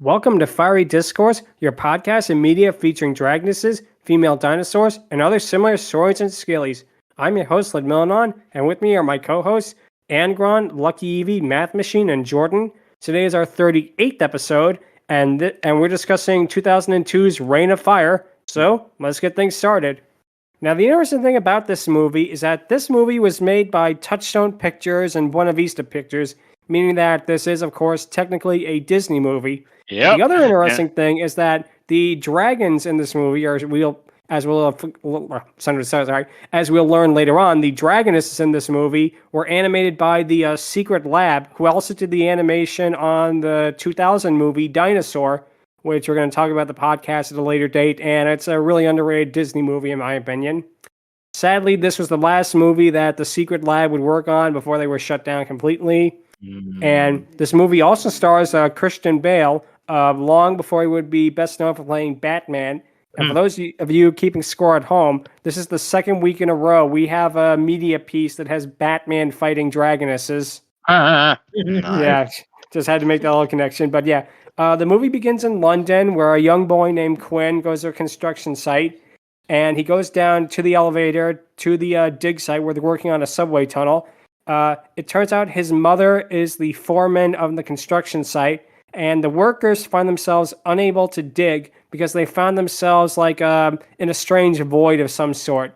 Welcome to Fiery Discourse, your podcast and media featuring dragonesses, female dinosaurs, and other similar saurians and scalies. I'm your host, Ludmillanon, and with me are my co-hosts, Angron, LuckyEevee, Mathmachine, and Jordan. Today is our 38th episode, and we're discussing 2002's Reign of Fire, so let's get things started. Now, the interesting thing about this movie is that this movie was made by Touchstone Pictures and Buena Vista Pictures, meaning that this is, of course, technically a Disney movie. Yep. The other interesting thing is that the dragons in this movie as we'll learn later on, the dragonesses in this movie were animated by the Secret Lab, who also did the animation on the 2000 movie Dinosaur, which we're going to talk about the podcast at a later date, and it's a really underrated Disney movie in my opinion. Sadly, this was the last movie that the Secret Lab would work on before they were shut down completely. And this movie also stars Christian Bale, long before he would be best known for playing Batman. And for those of you keeping score at home, this is the second week in a row we have a media piece that has Batman fighting dragonesses. Yeah, just had to make that little connection. But yeah, the movie begins in London, where a young boy named Quinn goes to a construction site, and he goes down to the elevator to the dig site where they're working on a subway tunnel. It turns out his mother is the foreman of the construction site, and the workers find themselves unable to dig because they found themselves like in a strange void of some sort.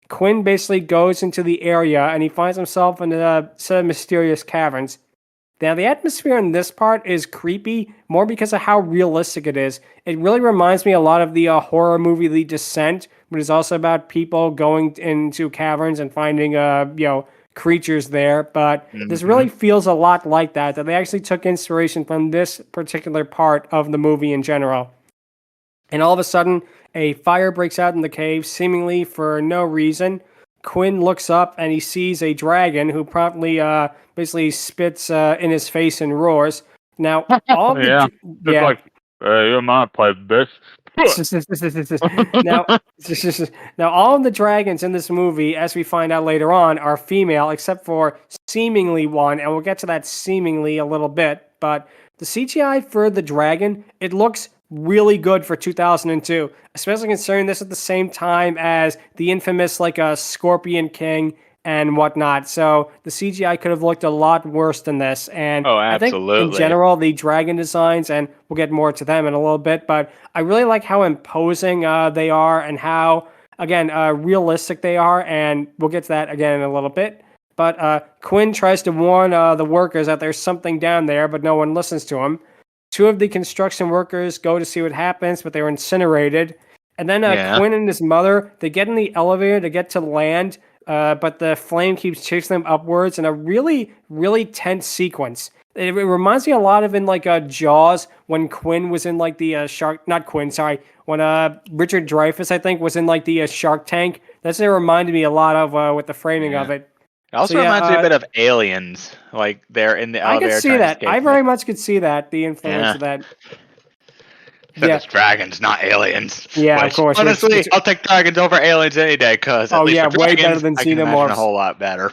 Quinn basically goes into the area, and he finds himself in a set of mysterious caverns. Now, the atmosphere in this part is creepy, more because of how realistic it is. It really reminds me a lot of the horror movie The Descent, but it's also about people going into caverns and finding, creatures there. But this really feels a lot like that they actually took inspiration from this particular part of the movie in general. And all of a sudden, a fire breaks out in the cave, seemingly for no reason. Quinn looks up and he sees a dragon who promptly basically spits in his face and roars. Now, all of the you're my play, bitch. now, all of the dragons in this movie, as we find out later on, are female, except for seemingly one, and we'll get to that seemingly a little bit. But the CGI for the dragon, it looks really good for 2002, especially considering this at the same time as the infamous Scorpion King and whatnot. So the CGI could have looked a lot worse than this. And I think in general, the dragon designs, and we'll get more to them in a little bit, but I really like how imposing they are and how, again, realistic they are. And we'll get to that again in a little bit. But Quinn tries to warn the workers that there's something down there, but no one listens to him. Two of the construction workers go to see what happens, but they were incinerated. And then Quinn and his mother, they get in the elevator to get to land, but the flame keeps chasing them upwards in a really, really tense sequence. It reminds me a lot of in Jaws when Quinn was in when Richard Dreyfuss, I think, was in the Shark Tank. That's what it reminded me a lot of with the framing of it. It also reminds me a bit of Aliens, like they're in the elevator. I could see that. I very much could see that, the influence of that. It's dragons, not aliens. Yeah, of course. Honestly, I'll take dragons over aliens any day, because way better than xenomorphs. A whole lot better.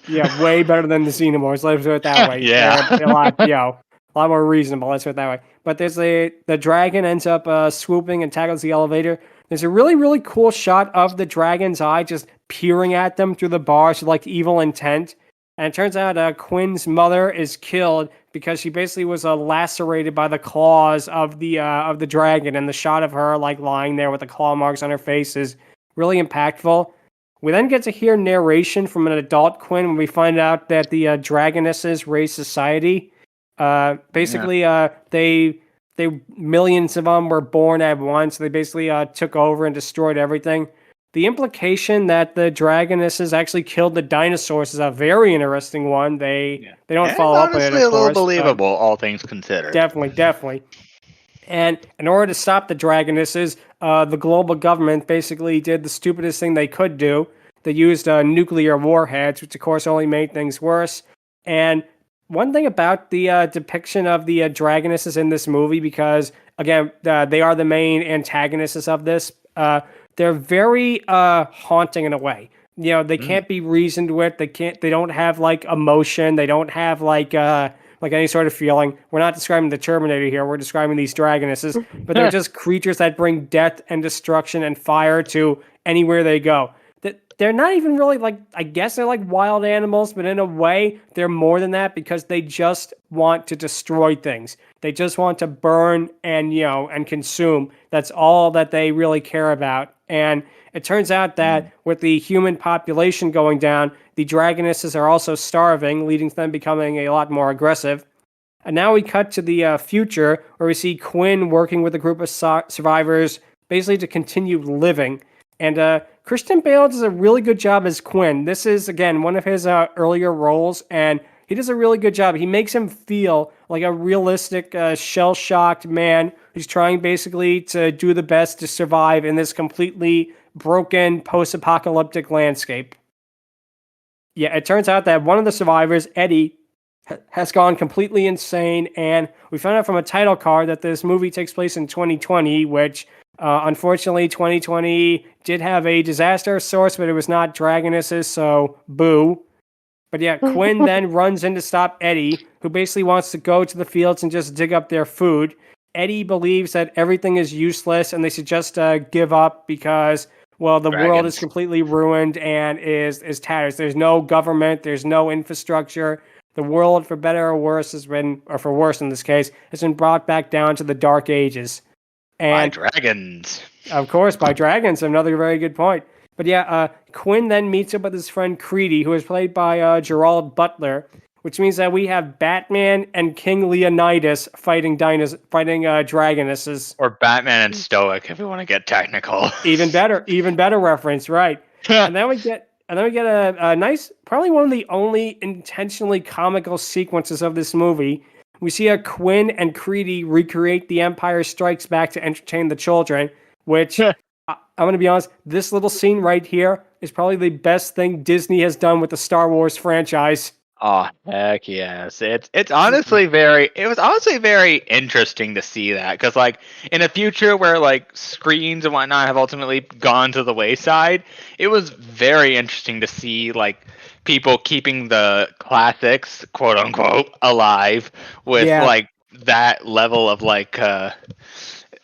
Yeah, way better than the xenomorphs. Let's do it that way. Yeah. A lot more reasonable. Let's do it that way. But the dragon ends up swooping and tackles the elevator. There's a really, really cool shot of the dragon's eye just peering at them through the bars with evil intent. And it turns out Quinn's mother is killed because she basically was lacerated by the claws of the dragon, and the shot of her lying there with the claw marks on her face is really impactful. We then get to hear narration from an adult Quinn when we find out that the dragonesses raised society. They millions of them were born at once. They basically took over and destroyed everything. The implication that the dragonesses actually killed the dinosaurs is a very interesting one. They don't follow up with it, of course. Honestly, a little believable, all things considered. Definitely. And in order to stop the dragonesses, the global government basically did the stupidest thing they could do. They used nuclear warheads, which of course only made things worse. And one thing about the depiction of the dragonesses in this movie, because again, they are the main antagonists of this, they're very haunting in a way. They can't be reasoned with. They don't have emotion. They don't have like any sort of feeling. We're not describing the Terminator here. We're describing these dragonesses, but they're just creatures that bring death and destruction and fire to anywhere they go. They're not even really like, I guess they're like wild animals, but in a way, they're more than that because they just want to destroy things. They just want to burn and, and consume. That's all that they really care about. And it turns out that with the human population going down, the dragonesses are also starving, leading to them becoming a lot more aggressive. And now we cut to the future, where we see Quinn working with a group of survivors, basically to continue living. And Christian Bale does a really good job as Quinn. This is, again, one of his earlier roles, and he does a really good job. He makes him feel like a realistic, shell-shocked man who's trying basically to do the best to survive in this completely broken, post-apocalyptic landscape. Yeah, it turns out that one of the survivors, Eddie, has gone completely insane, and we found out from a title card that this movie takes place in 2020, which... unfortunately, 2020 did have a disaster source, but it was not dragonesses, so boo. But yeah, Quinn then runs in to stop Eddie, who basically wants to go to the fields and just dig up their food. Eddie believes that everything is useless and they should just give up because, well, the world is completely ruined and is tatters. There's no government, there's no infrastructure. The world, for better or worse, or for worse in this case, has been brought back down to the Dark Ages. And, by dragons. Of course, by dragons. Another very good point. But yeah, Quinn then meets up with his friend Creedy, who is played by Gerald Butler, which means that we have Batman and King Leonidas fighting dragonesses. Or Batman and Stoic, if you want to get technical. Even better reference, right? And then we get a nice, probably one of the only intentionally comical sequences of this movie. We see a Quinn and Creedy recreate The Empire Strikes Back to entertain the children, which, I'm going to be honest, this little scene right here is probably the best thing Disney has done with the Star Wars franchise. Oh, heck yes. It was honestly very interesting to see that, because like in a future where like screens and whatnot have ultimately gone to the wayside, it was very interesting to see like people keeping the classics, quote unquote, alive with like that level of like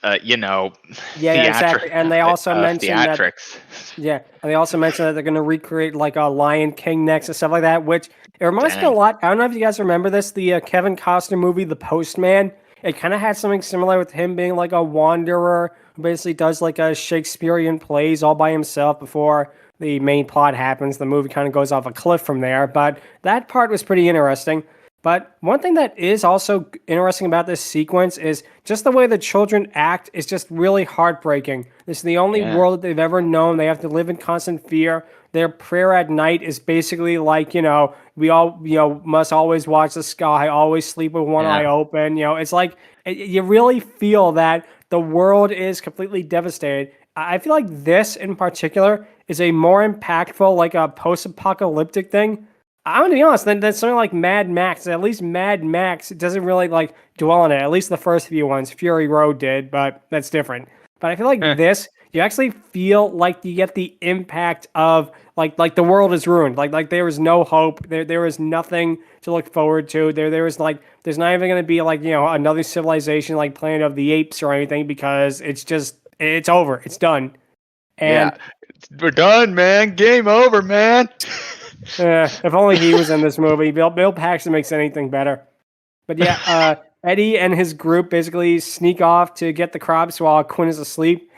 exactly. And they also mentioned theatrics. And they also mentioned that they're going to recreate like a Lion King next and stuff like that, which it reminds me a lot. I don't know if you guys remember this, the Kevin Costner movie, The Postman. It kind of had something similar with him being like a wanderer who basically does like a Shakespearean plays all by himself before the main plot happens. The movie kind of goes off a cliff from there, but that part was pretty interesting. But one thing that is also interesting about this sequence is just the way the children act is just really heartbreaking. This is the only world that they've ever known. They have to live in constant fear. Their prayer at night is basically like, we all, must always watch the sky, always sleep with one eye open. It's like, you really feel that the world is completely devastated. I feel like this in particular is a more impactful, like a post-apocalyptic thing. I'm going to be honest, than something like Mad Max. At least Mad Max doesn't really like dwell on it. At least the first few ones. Fury Road did, but that's different. But I feel like this, you actually feel like you get the impact of like the world is ruined. Like there is no hope. There is nothing to look forward to. There's not even going to be like, another civilization like Planet of the Apes or anything, because it's over. It's done. And we're done, man. Game over, man. If only he was in this movie. Bill Paxton makes anything better. But yeah, Eddie and his group basically sneak off to get the crops while Quinn is asleep.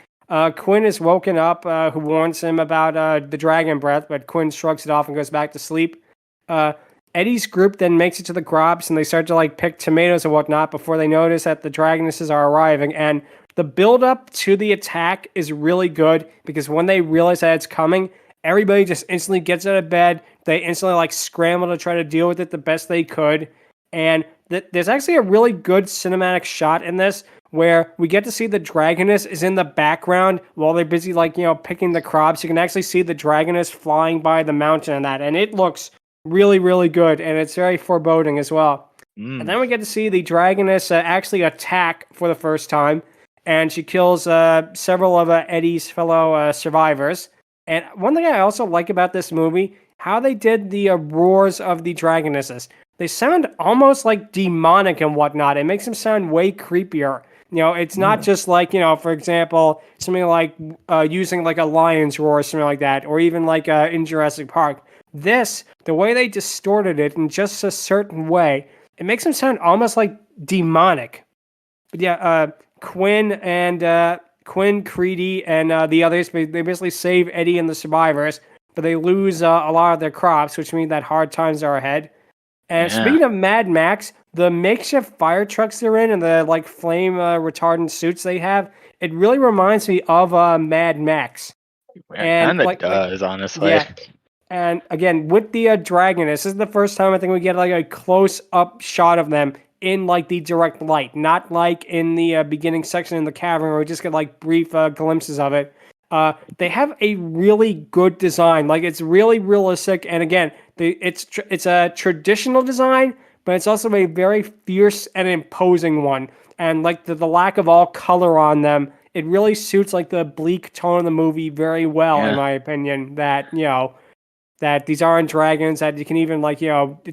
Quinn is woken up, who warns him about the dragon breath, but Quinn shrugs it off and goes back to sleep. Eddie's group then makes it to the crops, and they start to like pick tomatoes and whatnot before they notice that the dragonesses are arriving. And the build-up to the attack is really good, because when they realize that it's coming, everybody just instantly gets out of bed. They instantly like scramble to try to deal with it the best they could. And there's actually a really good cinematic shot in this where we get to see the dragoness is in the background while they're busy like, picking the crops. You can actually see the dragoness flying by the mountain and that. And it looks really, really good. And it's very foreboding as well. And then we get to see the dragoness actually attack for the first time. And she kills several of Eddie's fellow survivors. And one thing I also like about this movie, how they did the roars of the dragonesses. they sound almost like demonic and whatnot. It makes them sound way creepier. It's not just like, for example, something like using like a lion's roar or something like that, or even like in Jurassic Park. The way they distorted it in just a certain way, it makes them sound almost like demonic. But yeah, Quinn, Creedy, and the others, they basically save Eddie and the survivors, but they lose a lot of their crops, which means that hard times are ahead. And speaking of Mad Max, the makeshift fire trucks they're in and the like flame retardant suits they have, it really reminds me of Mad Max. And it does, honestly. Yeah. And again, with the Dragoness, this is the first time I think we get like a close-up shot of them in like the direct light, not like in the beginning section in the cavern where we just get like brief glimpses of it. They have a really good design, like it's really realistic, and again, it's a traditional design, but it's also a very fierce and imposing one. And like the lack of all color on them, it really suits like the bleak tone of the movie very well, in my opinion. That these aren't dragons that you can even like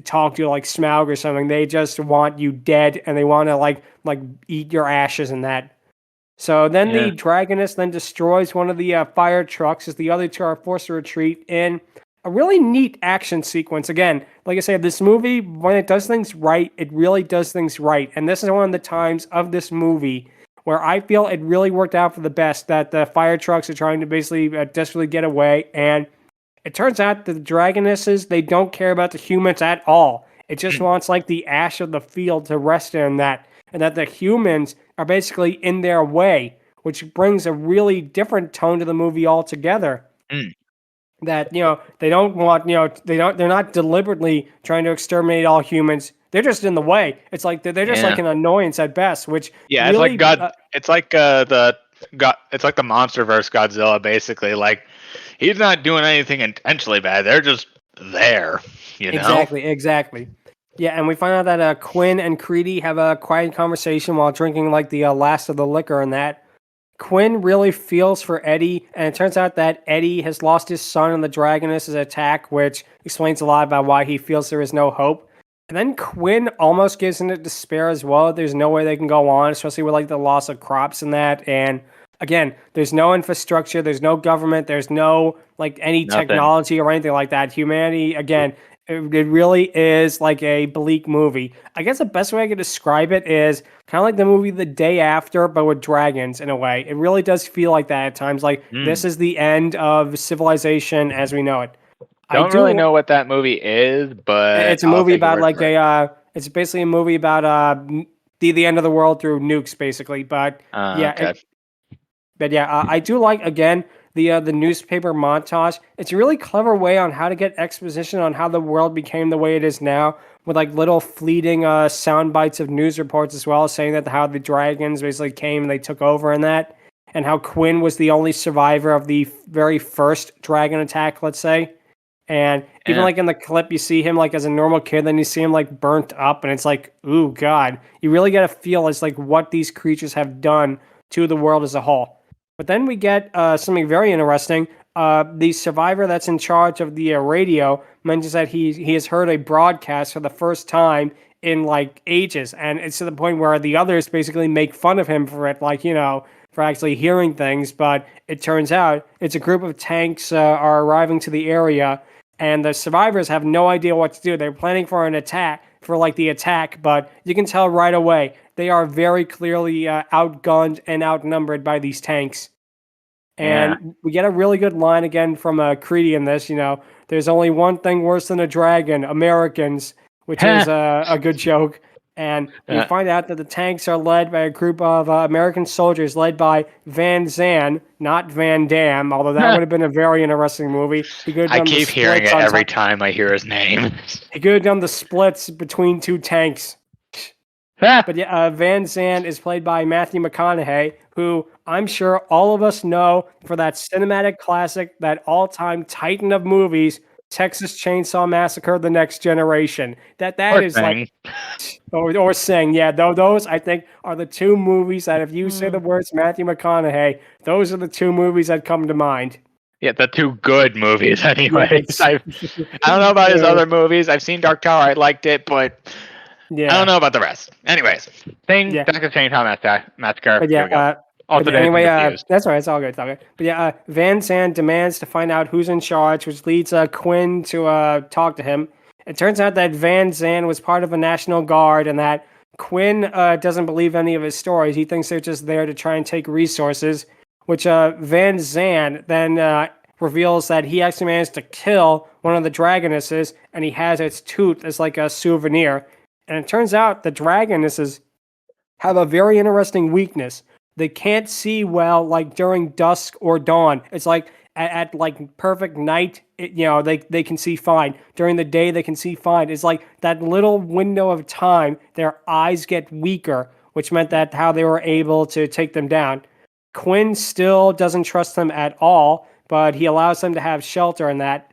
talk to like Smaug or something. They just want you dead, and they want to like eat your ashes and that. So then the Dragoness then destroys one of the fire trucks as the other two are forced to retreat in a really neat action sequence. Again, like I said, this movie, when it does things right, it really does things right. And this is one of the times of this movie where I feel it really worked out for the best, that the fire trucks are trying to basically desperately get away. And it turns out that the Dragonesses, they don't care about the humans at all. It just wants like the ash of the field to rest in that. And that the humans are basically in their way, which brings a really different tone to the movie altogether. That they don't want they're not deliberately trying to exterminate all humans. They're just in the way. It's like they're just like an annoyance at best. Which it's like God. It's like It's like the MonsterVerse Godzilla, basically. Like he's not doing anything intentionally bad. They're just there. Exactly. Yeah, and we find out that Quinn and Creedy have a quiet conversation while drinking like the last of the liquor and that. Quinn really feels for Eddie, and it turns out that Eddie has lost his son in the Dragoness' attack, which explains a lot about why he feels there is no hope. And then Quinn almost gives into despair as well. There's no way they can go on, especially with like the loss of crops and that. And again, there's no infrastructure, there's no government, there's no like any technology or anything like that. Humanity, again, it really is like a bleak movie. I guess the best way I could describe it is kind of like the movie The Day After, but with dragons in a way. It really does feel like that at times. Like this is the end of civilization as we know it. Don't really know what that movie is, but it's a movie about like it's basically a movie about the end of the world through nukes, basically. But I do like again the newspaper montage. It's a really clever way on how to get exposition on how the world became the way it is now, with like little fleeting sound bites of news reports as well, saying that how the dragons basically came and they took over and that, and how Quinn was the only survivor of the very first dragon attack, let's say. And even like in the clip, you see him like as a normal kid, then you see him like burnt up, and it's like, ooh, God. You really get a feel as like what these creatures have done to the world as a whole. But then we get something very interesting. The survivor that's in charge of the radio mentions that he has heard a broadcast for the first time in like ages, and it's to the point where the others basically make fun of him for it, like for actually hearing things. But it turns out it's a group of tanks are arriving to the area. And the survivors have no idea what to do. They're planning for an attack, but you can tell right away they are very clearly outgunned and outnumbered by these tanks. And we get a really good line again from Creedy in this. There's only one thing worse than a dragon: Americans, which is a good joke. And we find out that the tanks are led by a group of American soldiers led by Van Zan, not Van Damme, although that would have been a very interesting movie. I keep hearing it every time I hear his name. He could have done the splits between two tanks. But yeah, Van Zan is played by Matthew McConaughey, who I'm sure all of us know for that cinematic classic, that all-time titan of movies, Texas Chainsaw Massacre: The Next Generation. That is Sing. Or Sing. Yeah, those I think are the two movies that if you say the words Matthew McConaughey, those are the two movies that come to mind. Yeah, the two good movies, anyways. it's- I don't know about his Yeah. other movies. I've seen Dark Tower. I liked it, but I don't Yeah. know about the rest. Anyways, Yeah. Texas Chainsaw Massacre. But Here we go. yeah, Also dancing anyway, confused. that's all right. It's all good. It's all good. But yeah, Van Zandt demands to find out who's in charge, which leads Quinn to talk to him. It turns out that Van Zandt was part of a National Guard and that Quinn doesn't believe any of his stories. He thinks they're just there to try and take resources, which Van Zandt then reveals that he actually managed to kill one of the dragonesses and he has its tooth as like a souvenir. And it turns out the dragonesses have a very interesting weakness. They can't see well, like during dusk or dawn. It's like at like perfect night, they can see fine. During the day, they can see fine. It's like that little window of time, their eyes get weaker, which meant that how they were able to take them down. Quinn still doesn't trust them at all, but he allows them to have shelter in that.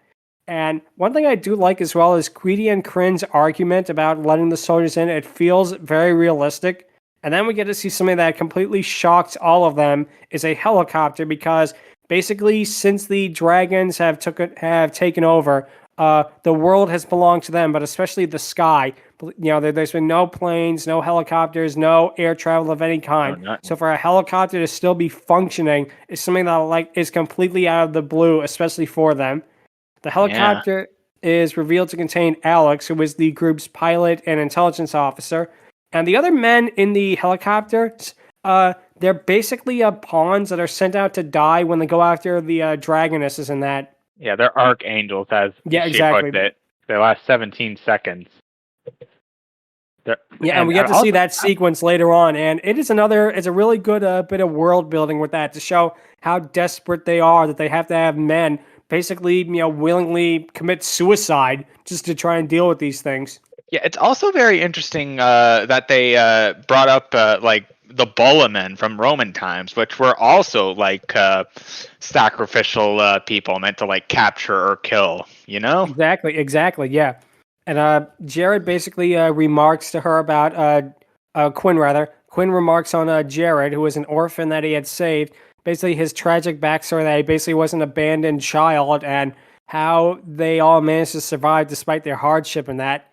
And one thing I do like as well is Greedy and Crin's argument about letting the soldiers in. It feels very realistic. And then we get to see something that completely shocks all of them is a helicopter because basically since the dragons have taken over, the world has belonged to them, but especially the sky. There's been no planes, no helicopters, no air travel of any kind. So for a helicopter to still be functioning is something that is completely out of the blue, especially for them. The helicopter is revealed to contain Alex, who is the group's pilot and intelligence officer. And the other men in the helicopters, they're basically pawns that are sent out to die when they go after the dragonesses and that. Yeah, they're archangels, as exactly. puts it. They last 17 seconds. And we get to see that sequence later on, and it's a really good bit of world building with that to show how desperate they are, that they have to have men basically, willingly commit suicide just to try and deal with these things. Yeah, it's also very interesting that they brought up like the Bola men from Roman times, which were also like sacrificial people meant to like capture or kill, Exactly, yeah. And Jared basically remarks to her about Quinn, rather. Quinn remarks on Jared, who was an orphan that he had saved. Basically, his tragic backstory that he basically was an abandoned child and how they all managed to survive despite their hardship and that.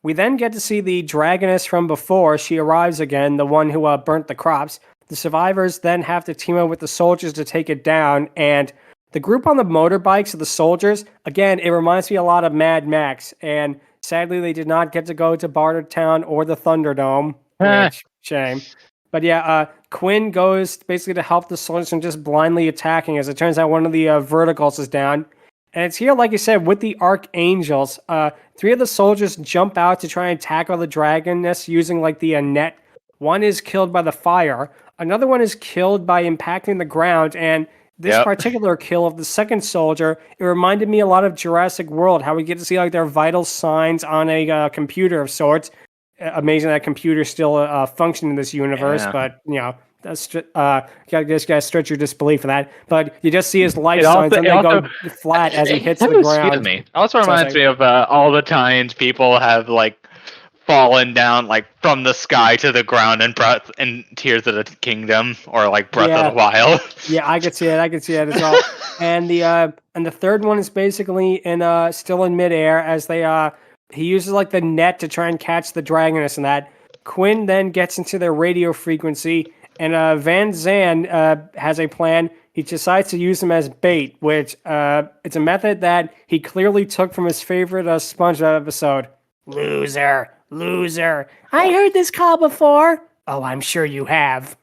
We then get to see the dragoness from before. She arrives again, the one who burnt the crops. The survivors then have to team up with the soldiers to take it down, and the group on the motorbikes of the soldiers, again, it reminds me a lot of Mad Max, and sadly they did not get to go to Bartertown or the Thunderdome, which, shame. But yeah, Quinn goes basically to help the soldiers from just blindly attacking, as it turns out one of the verticals is down. And it's here, like I said, with the archangels. 3 of the soldiers jump out to try and tackle the dragoness using like the net. One is killed by the fire. Another one is killed by impacting the ground. And this particular kill of the second soldier, it reminded me a lot of Jurassic World, how we get to see like their vital signs on a computer of sorts. Amazing that computers still function in this universe, but that's just gotta stretch your disbelief for that. But you just see his life signs and they go flat as he hits the ground. Excuse me. Also reminds me of all the times people have like fallen down like from the sky to the ground in Tears of the Kingdom or like Breath of the Wild. Yeah, I could see it. As well. And the third one is basically still in midair as he uses like the net to try and catch the dragoness and that. Quinn then gets into their radio frequency, and Van Zandt has a plan. He decides to use them as bait, which it's a method that he clearly took from his favorite SpongeBob episode. Loser. I heard this call before. Oh, I'm sure you have.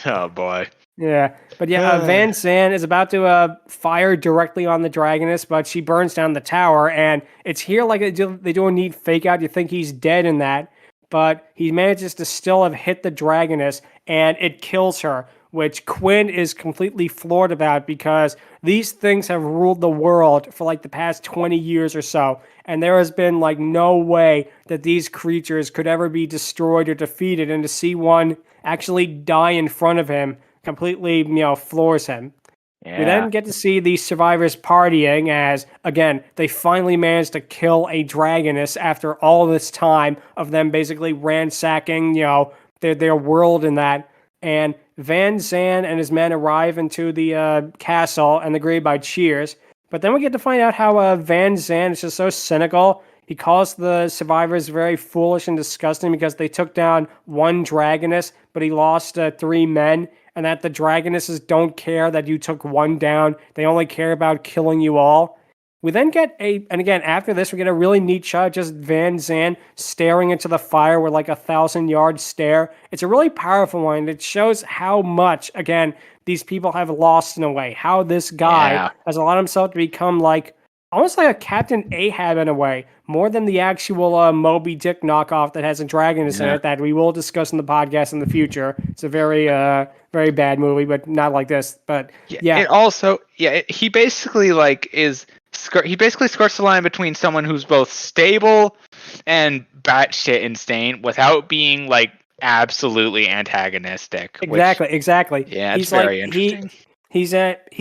Oh, boy. Yeah, but Van Zandt is about to fire directly on the dragoness, but she burns down the tower, and it's here like they do a neat fake out. You think he's dead in that, but he manages to still have hit the dragoness, and it kills her, which Quinn is completely floored about because these things have ruled the world for like the past 20 years or so, and there has been like no way that these creatures could ever be destroyed or defeated, and to see one actually die in front of him completely, floors him. Yeah. We then get to see the survivors partying as, again, they finally managed to kill a dragoness after all this time of them basically ransacking, their world in that. And Van Zandt and his men arrive into the castle and they're greeted by cheers. But then we get to find out how Van Zandt is just so cynical. He calls the survivors very foolish and disgusting because they took down one dragoness, but he lost 3 men, and that the dragonesses don't care that you took one down. They only care about killing you all. We then get and again, after this, we get a really neat shot of just Van Zandt staring into the fire with like a 1,000-yard stare. It's a really powerful one. It shows how much, again, these people have lost in a way. How this guy has allowed himself to become like, almost like a Captain Ahab in a way, more than the actual Moby Dick knockoff that has a dragoness in it that we will discuss in the podcast in the future. It's a very, very bad movie, but not like this. But It also, he basically like he basically skirts the line between someone who's both stable and batshit insane without being like absolutely antagonistic. Exactly. Yeah, it's very interesting. He's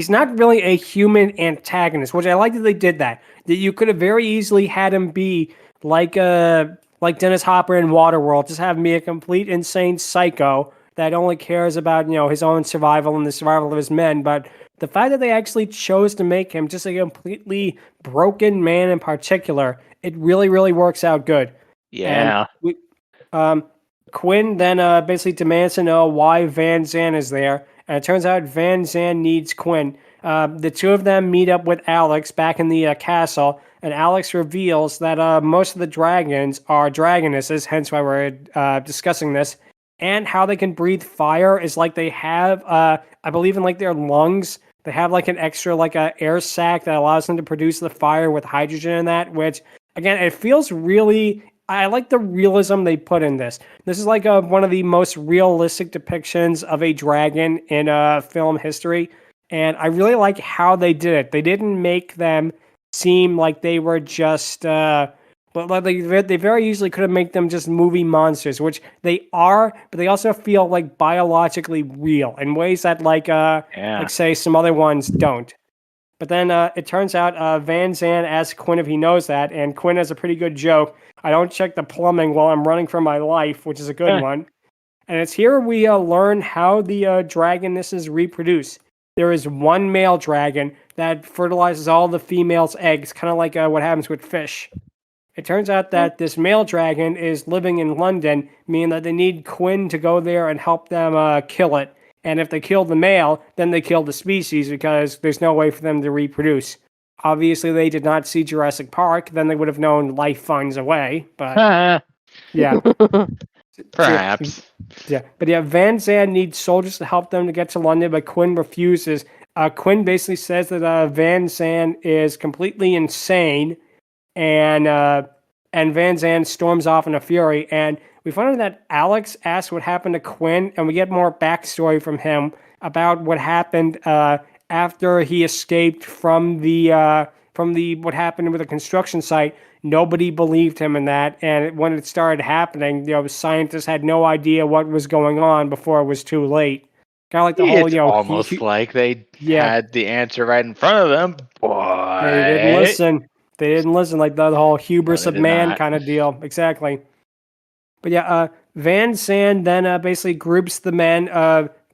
not really a human antagonist, which I like that they did that. That you could have very easily had him be like Dennis Hopper in Waterworld, just have him be a complete insane psycho that only cares about his own survival and the survival of his men. But the fact that they actually chose to make him just a completely broken man in particular, it really, really works out good. Yeah. And Quinn then basically demands to know why Van Zandt is there. And it turns out Van Zandt needs Quinn. The two of them meet up with Alex back in the castle, and Alex reveals that most of the dragons are dragonesses, hence why we're discussing this, and how they can breathe fire is like they have, I believe in like their lungs, they have like an extra like a air sac that allows them to produce the fire with hydrogen in that, which, again, it feels really... I like the realism they put in this. This is like one of the most realistic depictions of a dragon in film history, and I really like how they did it. They didn't make them seem like they were just, but they very easily could have made them just movie monsters, which they are, but they also feel like biologically real in ways that like say some other ones don't. But then it turns out Van Zandt asks Quinn if he knows that, and Quinn has a pretty good joke. I don't check the plumbing while I'm running for my life, which is a good one. And it's here we learn how the dragonesses reproduce. There is one male dragon that fertilizes all the females' eggs, kind of like what happens with fish. It turns out that this male dragon is living in London, meaning that they need Quinn to go there and help them kill it. And if they kill the male, then they kill the species because there's no way for them to reproduce. Obviously, they did not see Jurassic Park. Then they would have known life finds a way. But yeah, perhaps. But Van Zandt needs soldiers to help them to get to London, but Quinn refuses. Quinn basically says that Van Zandt is completely insane, and Van Zandt storms off in a fury. And we find out that Alex asks what happened to Quinn, and we get more backstory from him about what happened after he escaped from the what happened with the construction site. Nobody believed him in that, and when it started happening, scientists had no idea what was going on before it was too late. Kind of like the whole, it's almost like they had the answer right in front of them, but they didn't listen. They didn't listen, like the whole hubris of man kind of deal. Exactly. But Van Zandt then basically groups the men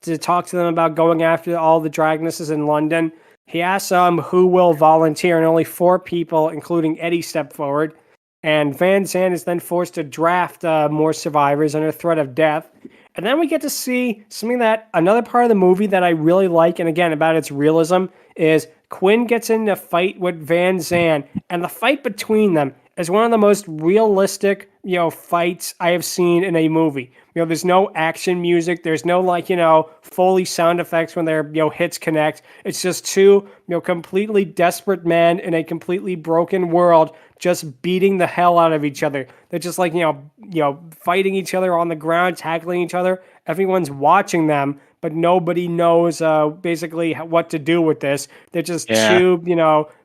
to talk to them about going after all the dragonesses in London. He asks who will volunteer, and only 4 people, including Eddie, step forward. And Van Zandt is then forced to draft more survivors under threat of death. And then we get to see something that, another part of the movie that I really like, and again, about its realism, is Quinn gets in a fight with Van Zandt, and the fight between them is one of the most realistic, fights I have seen in a movie. There's no action music. There's no Foley sound effects when their hits connect. It's just two completely desperate men in a completely broken world just beating the hell out of each other. They're just fighting each other on the ground, tackling each other. Everyone's watching them, but nobody knows basically what to do with this. They're just two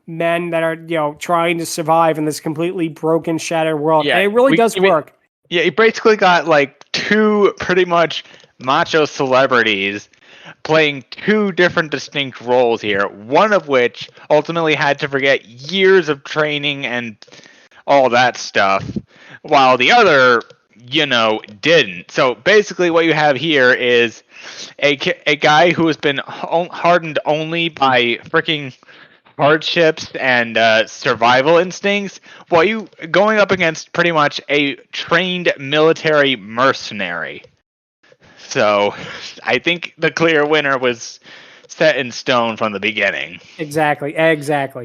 men that are trying to survive in this completely broken, shattered world. And it really does work. Yeah, you basically got like 2 pretty much macho celebrities playing 2 different distinct roles here, one of which ultimately had to forget years of training and all that stuff, while the other didn't. So basically, what you have here is a guy who has been hardened only by freaking hardships and survival instincts, while you going up against pretty much a trained military mercenary. So I think the clear winner was set in stone from the beginning. Exactly,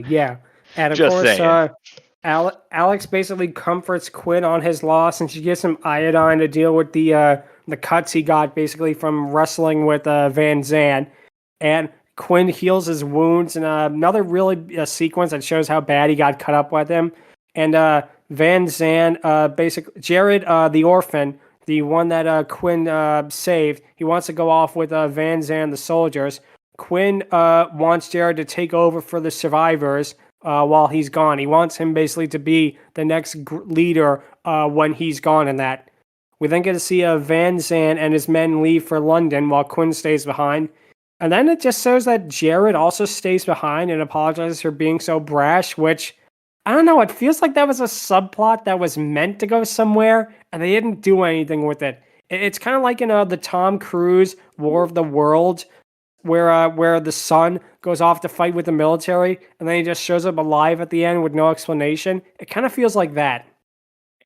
yeah. And of Just course, saying. Alex basically comforts Quinn on his loss, and she gives him iodine to deal with the cuts he got basically from wrestling with Van Zan. And Quinn heals his wounds, and another really sequence that shows how bad he got cut up with him. And Van Zan, basically Jared, the orphan, the one that Quinn saved, he wants to go off with Van Zan, the soldiers. Quinn wants Jared to take over for the survivors while he's gone. He wants him basically to be the next leader when he's gone in that. We then get to see Van Zan and his men leave for London while Quinn stays behind. And then it just shows that Jared also stays behind and apologizes for being so brash, which, I don't know, it feels like that was a subplot that was meant to go somewhere, and they didn't do anything with it. It's kind of like in the Tom Cruise War of the Worlds, where the son goes off to fight with the military, and then he just shows up alive at the end with no explanation. It kind of feels like that.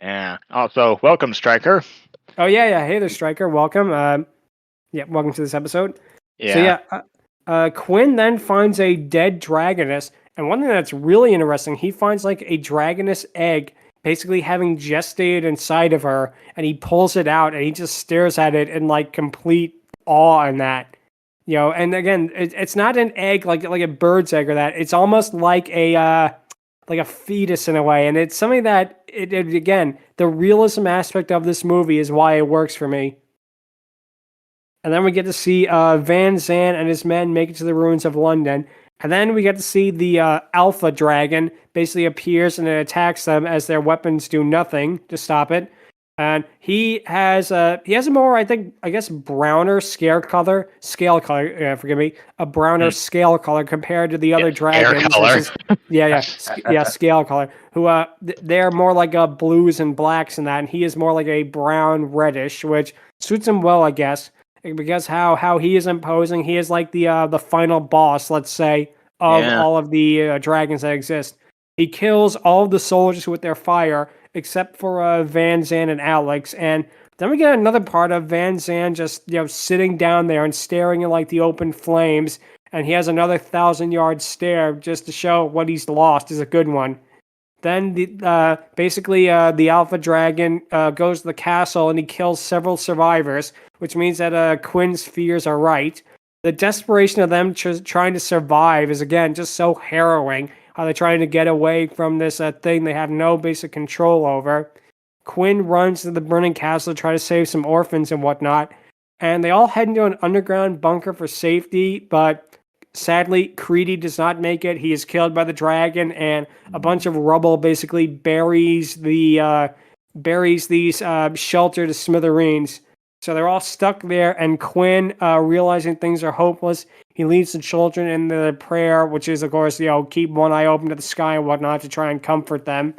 Yeah. Also, welcome, Stryker. Oh yeah. Hey there, Stryker. Welcome. Welcome to this episode. Yeah. So Quinn then finds a dead dragoness, and one thing that's really interesting, he finds like a dragoness egg, basically having gestated inside of her, and he pulls it out, and he just stares at it in like complete awe in that. And again, it's not an egg like a bird's egg or that. It's almost like a fetus in a way, and it's something that again, the realism aspect of this movie is why it works for me. And then we get to see Van Zan and his men make it to the ruins of London, and then we get to see the Alpha Dragon basically appears and it attacks them as their weapons do nothing to stop it. And he has a more, I guess, browner scale color, a browner scale color compared to the other dragons. Color. Scale color. Who they're more like blues and blacks and that, and he is more like a brown reddish, which suits him well, I guess, because how he is imposing. He is like the final boss, let's say, of all of the dragons that exist. He kills all of the soldiers with their fire, except for Van Zan and Alex. And then we get another part of Van Zan just sitting down there and staring at like the open flames. And he has another 1,000-yard stare just to show what he's lost is a good one. Then the Alpha Dragon goes to the castle and he kills several survivors, which means that Quinn's fears are right. The desperation of them trying to survive is, again, just so harrowing. How they're trying to get away from this thing they have no basic control over. Quinn runs to the burning castle to try to save some orphans and whatnot. And they all head into an underground bunker for safety, but sadly, Creedy does not make it. He is killed by the dragon, and a bunch of rubble basically buries these shelter to smithereens. So they're all stuck there, and Quinn, realizing things are hopeless, he leads the children in the prayer, which is, of course, keep one eye open to the sky and whatnot to try and comfort them.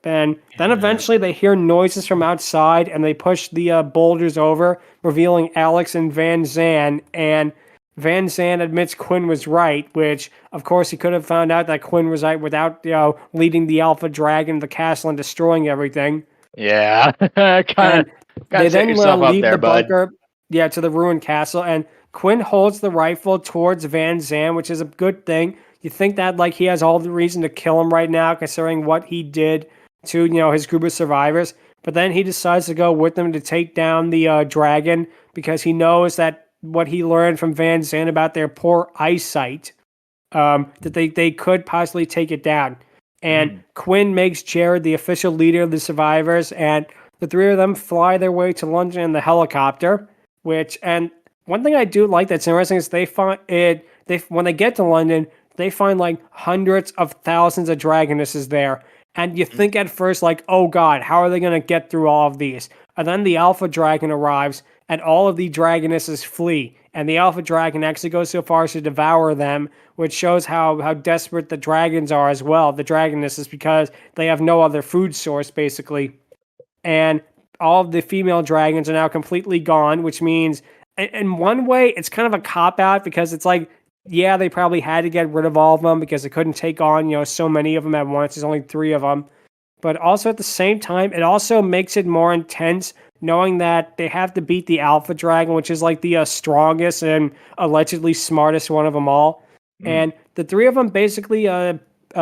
And then eventually they hear noises from outside, and they push the boulders over, revealing Alex and Van Zan. And Van Zan admits Quinn was right, which, of course, he could have found out that Quinn was right without, leading the Alpha Dragon to the castle and destroying everything. Yeah, they then leave the bunker, to the ruined castle, and Quinn holds the rifle towards Van Zan, which is a good thing. You think that he has all the reason to kill him right now, considering what he did to his group of survivors. But then he decides to go with them to take down the dragon because he knows that what he learned from Van Zan about their poor eyesight, that they could possibly take it down. And Quinn makes Jared the official leader of the survivors, and the three of them fly their way to London in the helicopter. And one thing I do like that's interesting is when they get to London, they find hundreds of thousands of dragonesses there. And you think at first, oh God, how are they going to get through all of these? And then the Alpha Dragon arrives, and all of the dragonesses flee. And the Alpha Dragon actually goes so far as to devour them, which shows how desperate the dragons are as well, the dragonesses, because they have no other food source, basically. And all of the female dragons are now completely gone, which means in one way it's kind of a cop out because it's like, yeah, they probably had to get rid of all of them because they couldn't take on, so many of them at once. There's only 3 of them. But also at the same time, it also makes it more intense knowing that they have to beat the alpha dragon, which is like the strongest and allegedly smartest one of them all. And the 3 of them basically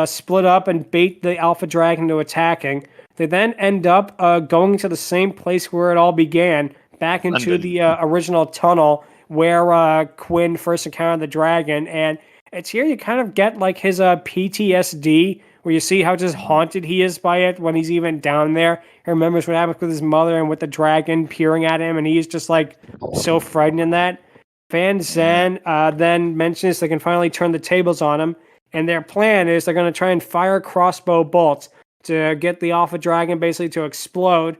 split up and bait the alpha dragon into attacking. They then end up going to the same place where it all began, back into London. the original tunnel where Quinn first encountered the dragon. And it's here you kind of get like his PTSD, where you see how just haunted he is by it when he's even down there. He remembers what happened with his mother and with the dragon peering at him, and he's just like so frightened in that. Van Zandt then mentions they can finally turn the tables on him, and their plan is they're going to try and fire crossbow bolts to get the alpha dragon basically to explode.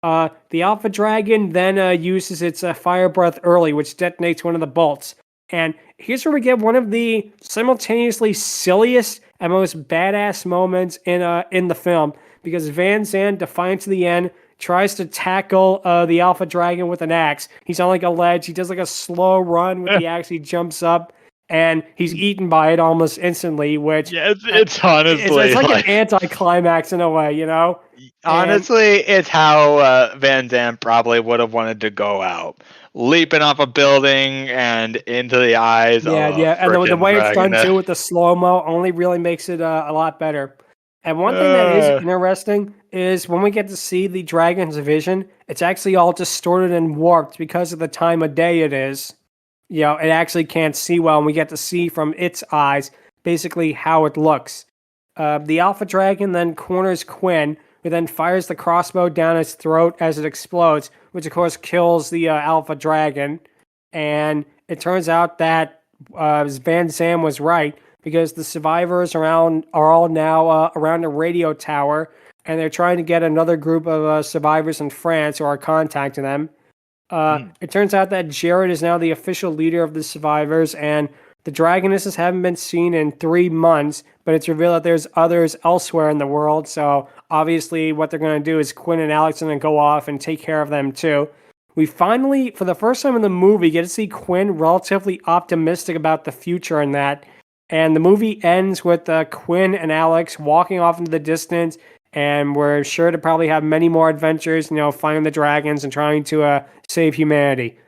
The alpha dragon then uses its fire breath early, which detonates one of the bolts. And here's where we get one of the simultaneously silliest and most badass moments in the film, because Van Zandt, defiant to the end, tries to tackle the alpha dragon with an axe. He's on like a ledge. He does like a slow run with the axe. He jumps up, and he's eaten by it almost instantly. Which it's honestly it's like an anticlimax in a way, Honestly, it's how Van Damme probably would have wanted to go out, leaping off a building and into the eyes. Yeah, of yeah, and the way it's done Dragoness. too with the slow mo only really makes it a lot better. And one thing that is interesting is when we get to see the dragon's vision, it's actually all distorted and warped because of the time of day it is. It actually can't see well, and we get to see from its eyes basically how it looks. The alpha dragon then corners Quinn, who then fires the crossbow down its throat as it explodes, which of course kills the alpha dragon. And it turns out that Van Zandt was right, because the survivors are all now around a radio tower, and they're trying to get another group of survivors in France who are contacting them. It turns out that Jared is now the official leader of the survivors, and the dragonesses haven't been seen in 3 months, but it's revealed that there's others elsewhere in the world, so obviously what they're going to do is Quinn and Alex are going to go off and take care of them too. We finally, for the first time in the movie, get to see Quinn relatively optimistic about the future in that. And the movie ends with Quinn and Alex walking off into the distance, and we're sure to probably have many more adventures, finding the dragons and trying to save humanity.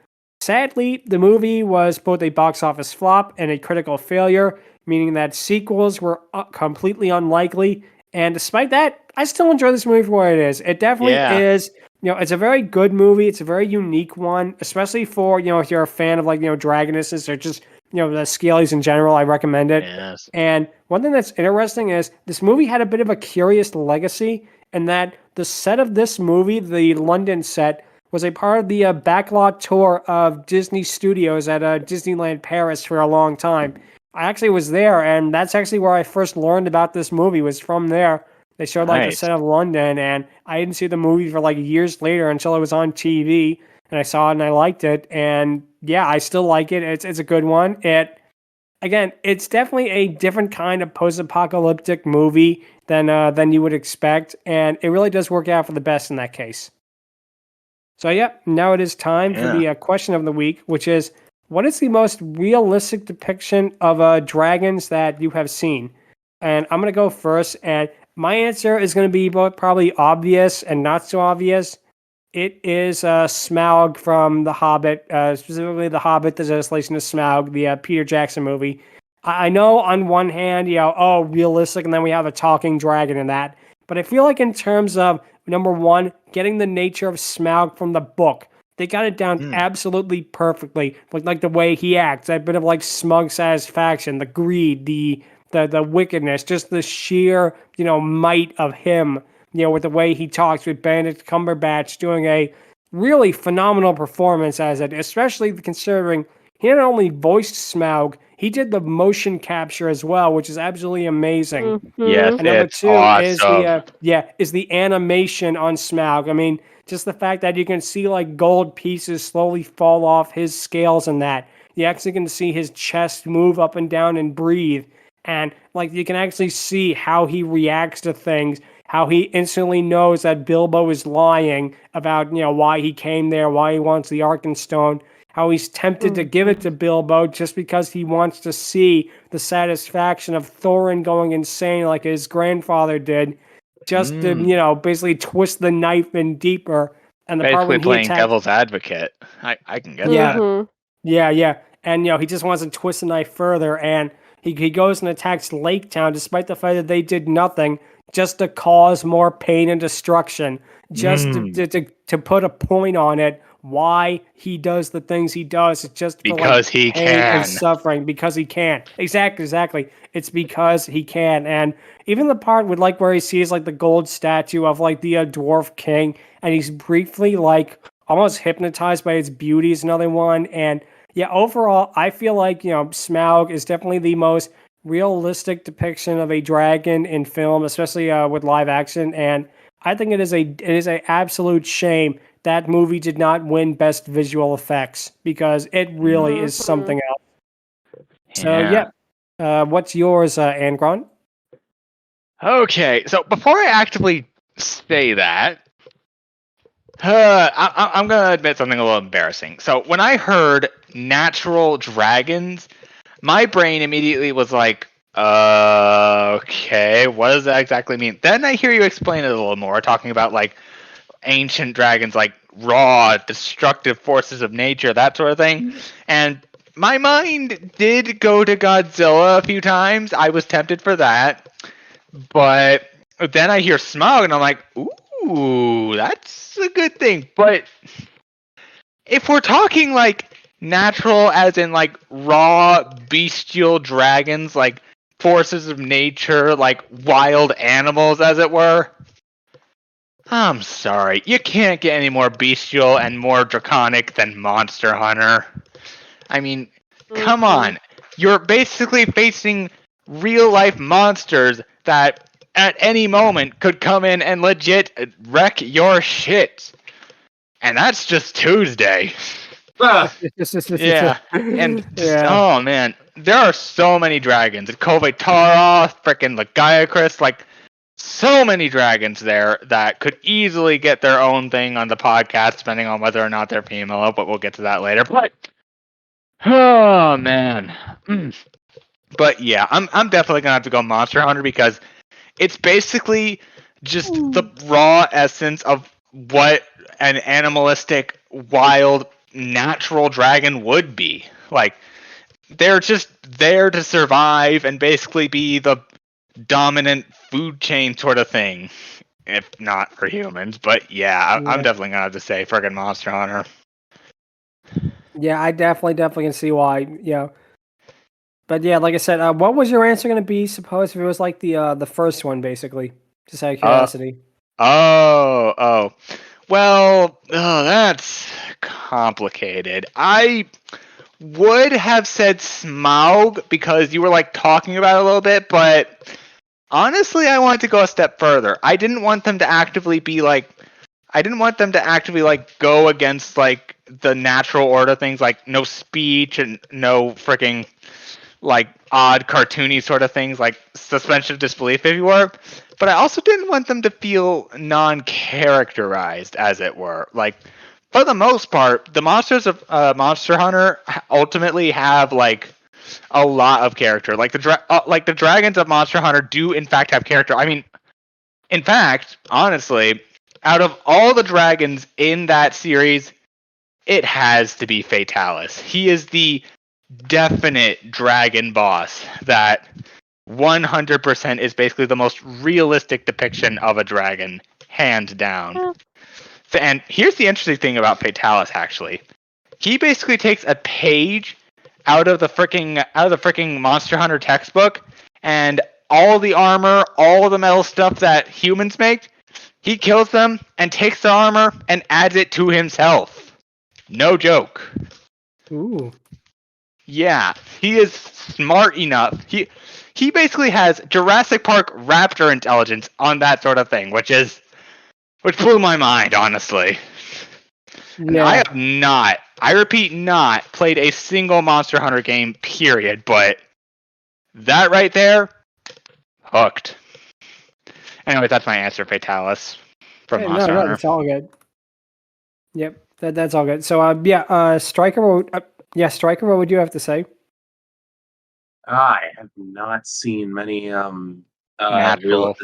Sadly, the movie was both a box office flop and a critical failure, meaning that sequels were completely unlikely. And despite that, I still enjoy this movie for what it is. It definitely is. It's a very good movie. It's a very unique one, especially for, if you're a fan of dragonesses or just, the Scalies in general. I recommend it. Yes. And one thing that's interesting is this movie had a bit of a curious legacy in that the set of this movie, the London set, was a part of the backlot tour of Disney Studios at Disneyland Paris for a long time. I actually was there, and that's actually where I first learned about this movie, was from there. They showed the set of London, and I didn't see the movie for years later until it was on TV, and I saw it and I liked it. And yeah, I still like it. It's a good one. It's definitely a different kind of post-apocalyptic movie than you would expect, and it really does work out for the best in that case. So yeah, now it is time for the question of the week, which is, what is the most realistic depiction of dragons that you have seen? And I'm going to go first, and my answer is going to be both probably obvious and not so obvious. It is Smaug from The Hobbit, specifically The Hobbit, the translation of Smaug, the Peter Jackson movie. I know on one hand, realistic, and then we have a talking dragon in that. But I feel like in terms of, number one, getting the nature of Smaug from the book, they got it down absolutely perfectly. Like the way he acts, that bit of smug satisfaction, the greed, the wickedness, just the sheer, might of him, with the way he talks, with Benedict Cumberbatch doing a really phenomenal performance as it, especially considering he not only voiced Smaug, he did the motion capture as well, which is absolutely amazing. Mm-hmm. Yes, and number two awesome. is the animation on Smaug. I mean, just the fact that you can see gold pieces slowly fall off his scales and that. You actually can see his chest move up and down and breathe. And you can actually see how he reacts to things. how he instantly knows that Bilbo is lying about, why he came there, why he wants the Arkenstone, how he's tempted to give it to Bilbo just because he wants to see the satisfaction of Thorin going insane like his grandfather did, just to, basically twist the knife in deeper. And the part Basically when he playing attacked, devil's advocate. I can get that. Mhm. yeah. And, he just wants to twist the knife further. And he goes and attacks Lake Town despite the fact that they did nothing just to cause more pain and destruction, just to put a point on it why he does the things he does. It's just for, Because he pain can. and suffering, because he can. Exactly. It's because he can. And even the part with where he sees the gold statue of the dwarf king, and he's briefly almost hypnotized by its beauty is another one. And yeah, overall, I feel like, Smaug is definitely the most realistic depiction of a dragon in film, especially with live action. And I think it is a absolute shame that movie did not win Best Visual Effects, because it really is something else. So yeah, what's yours, Angron? Okay, so before I actively say that, I'm gonna admit something a little embarrassing. So when I heard natural dragons, my brain immediately was like, okay, what does that exactly mean? Then I hear you explain it a little more, talking about ancient dragons, raw, destructive forces of nature, that sort of thing. And my mind did go to Godzilla a few times. I was tempted for that. But then I hear Smaug, and I'm like, ooh, that's a good thing. But if we're talking natural, as in raw, bestial dragons, forces of nature, wild animals, as it were, I'm sorry, you can't get any more bestial and more draconic than Monster Hunter. I mean, come on. You're basically facing real-life monsters that at any moment could come in and legit wreck your shit. And that's just Tuesday. Yeah. And oh man, there are so many dragons. Kovetara, frickin' Lagiacrus, so many dragons there that could easily get their own thing on the podcast, depending on whether or not they're female, but we'll get to that later. But oh man. But yeah, I'm definitely gonna have to go Monster Hunter, because it's basically just the raw essence of what an animalistic, wild, natural dragon would be. They're just there to survive and basically be the dominant food chain sort of thing, if not for humans. But yeah, I'm definitely gonna have to say friggin' Monster Hunter. Yeah, I definitely can see why. But yeah, like I said, what was your answer going to be? Suppose if it was the first one, basically, just out of curiosity. Well, that's complicated. I would have said Smaug, because you were talking about it a little bit, but honestly, I wanted to go a step further. I didn't want them to actively be go against the natural order things, no speech and no freaking odd cartoony sort of things, suspension of disbelief, if you were. But I also didn't want them to feel non-characterized, as it were. For the most part, the monsters of Monster Hunter ultimately have a lot of character. The dragons of Monster Hunter do in fact have character. I mean, in fact, honestly, out of all the dragons in that series, it has to be Fatalis. He is the definite dragon boss that 100% is basically the most realistic depiction of a dragon, hands down. And here's the interesting thing about Fatalis, actually. He basically takes a page out of the freaking Monster Hunter textbook, and all the armor, all the metal stuff that humans make, he kills them and takes the armor and adds it to himself. No joke. Ooh. Yeah, he is smart enough. He basically has Jurassic Park raptor intelligence on that sort of thing, which blew my mind, honestly. And I have not, I repeat, not played a single Monster Hunter game, period, but that right there, hooked. Anyway, that's my answer, Fatalis from Hey, Monster no, Hunter. that's all good. Yep, that's all good. So, Stryker, Stryker, what would you have to say? I have not seen many Natural.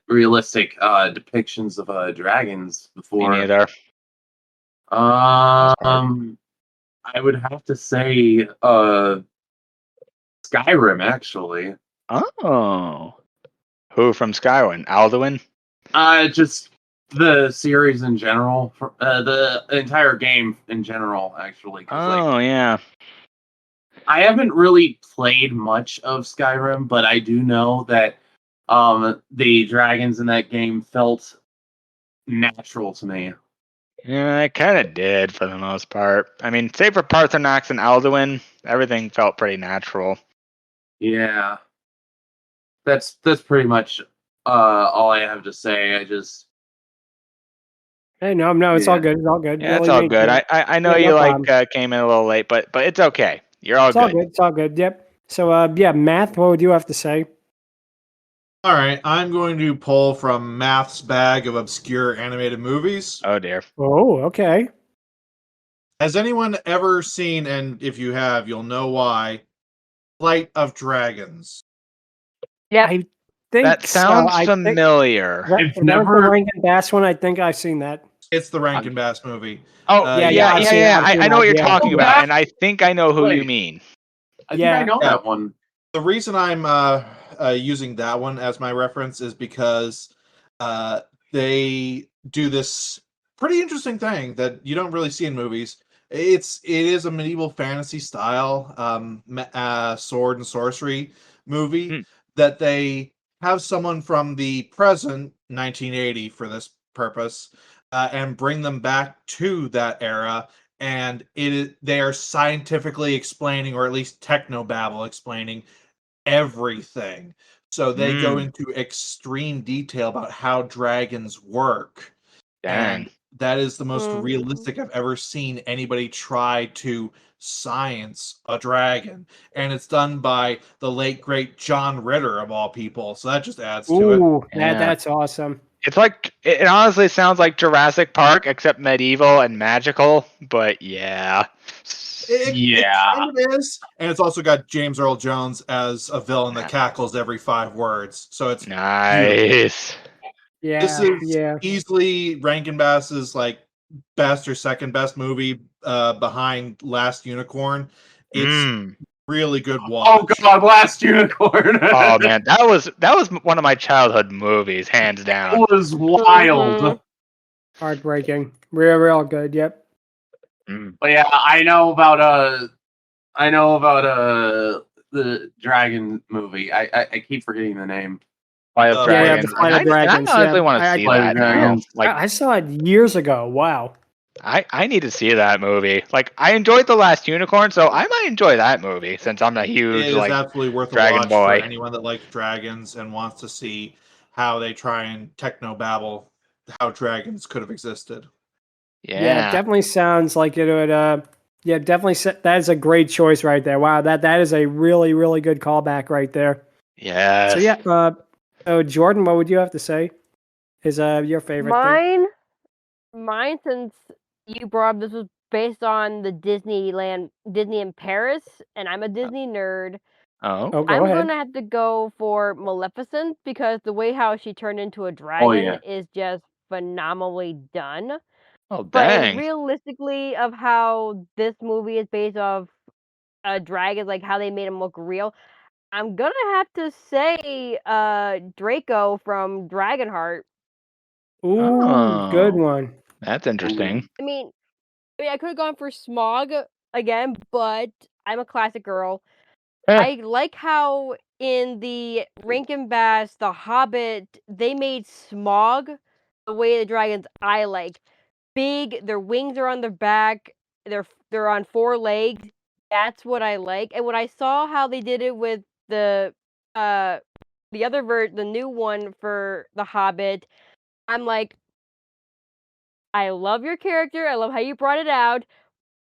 realistic depictions of dragons Me before. neither. I would have to say Skyrim actually. Oh. Who from Skyrim? Alduin? Just the series in general, the entire game in general, actually. 'Cause, Oh, yeah. I haven't really played much of Skyrim, but I do know that the dragons in that game felt natural to me. Yeah, I kind of did for the most part. I mean, save for Parthenax and Alduin, everything felt pretty natural. Yeah, that's pretty much all I have to say. Hey, no, it's all good. It's all good. Yeah, it's Really all make good. it- I know Yeah, you no like problem. came in a little late, but it's okay. You're all It's all good. good. It's all good. Yep. So, Math, what would you have to say? All right, I'm going to pull from Math's bag of obscure animated movies. Oh dear. Oh, okay. Has anyone ever seen, and if you have, you'll know why, Flight of Dragons? Yep. I think That sounds so. familiar. I've If that was never- the Rankin Bass one, I think I've seen that. It's the Rankin Bass movie. Oh, Yeah, yeah. I've seen it, I've seen I know what that, you're yeah. talking Oh, about, that- and I think I know who you Wait. mean. I think I know Yeah. that one. The reason I'm using that one as my reference is because they do this pretty interesting thing that you don't really see in movies. It is a medieval fantasy style sword and sorcery movie that they have someone from the present 1980 for this purpose and bring them back to that era, and they are scientifically explaining, or at least technobabble explaining, everything. So they go into extreme detail about how dragons work. Dang. And that is the most Mhm. realistic I've ever seen anybody try to science a dragon. And it's done by the late great John Ritter of all people. So that just adds to it. Ooh, Yeah. that's awesome. It's like it honestly sounds like Jurassic Park, except medieval and magical. But yeah. It kind of is. And it's also got James Earl Jones as a villain that cackles every 5 words. So it's Nice. Yeah, This is yeah. easily Rankin Bass's like best or second best movie behind Last Unicorn. It's really good watch. Oh god, Last Unicorn. Oh man, that was one of my childhood movies, hands down. It was wild. Mhm. Heartbreaking. Real good. Yep. But yeah, I know about the dragon movie. I keep forgetting the name. Flight of Yeah, yeah, Dragons. the Flight of Dragons, I honestly yeah. want to see Flight of that now. Dragons. Like I saw it years ago. Wow. I need to see that movie. Like I enjoyed The Last Unicorn, so I might enjoy that movie since I'm a It huge is like absolutely worth a Dragon watch Boy. for anyone that likes dragons and wants to see how they try and technobabble how dragons could have existed. Yeah, yeah. it definitely sounds like it would. Yeah, definitely. That is a great choice right there. Wow, that is a really good callback right there. Yes. So yeah. So Jordan, what would you have to say? Is your favorite thing? Mine, since you brought up this was based on the Disney in Paris, and I'm a Disney nerd. Oh. Oh, go I'm ahead. gonna have to go for Maleficent because the way how she turned into a dragon is just phenomenally done. Oh But dang. realistically, of how this movie is based off a dragon, like how they made him look real, I'm gonna have to say Draco from Dragonheart. Ooh, good Oh. one. That's interesting. I mean, I could have gone for Smog again, but I'm a classic girl. I like how in the Rankin Bass, The Hobbit, they made Smog the way the dragon's eye like. Big, their wings are on their back, they're on 4 legs. That's what I like. And when I saw how they did it with the the new one for The Hobbit, I'm like, I love your character. I love how you brought it out,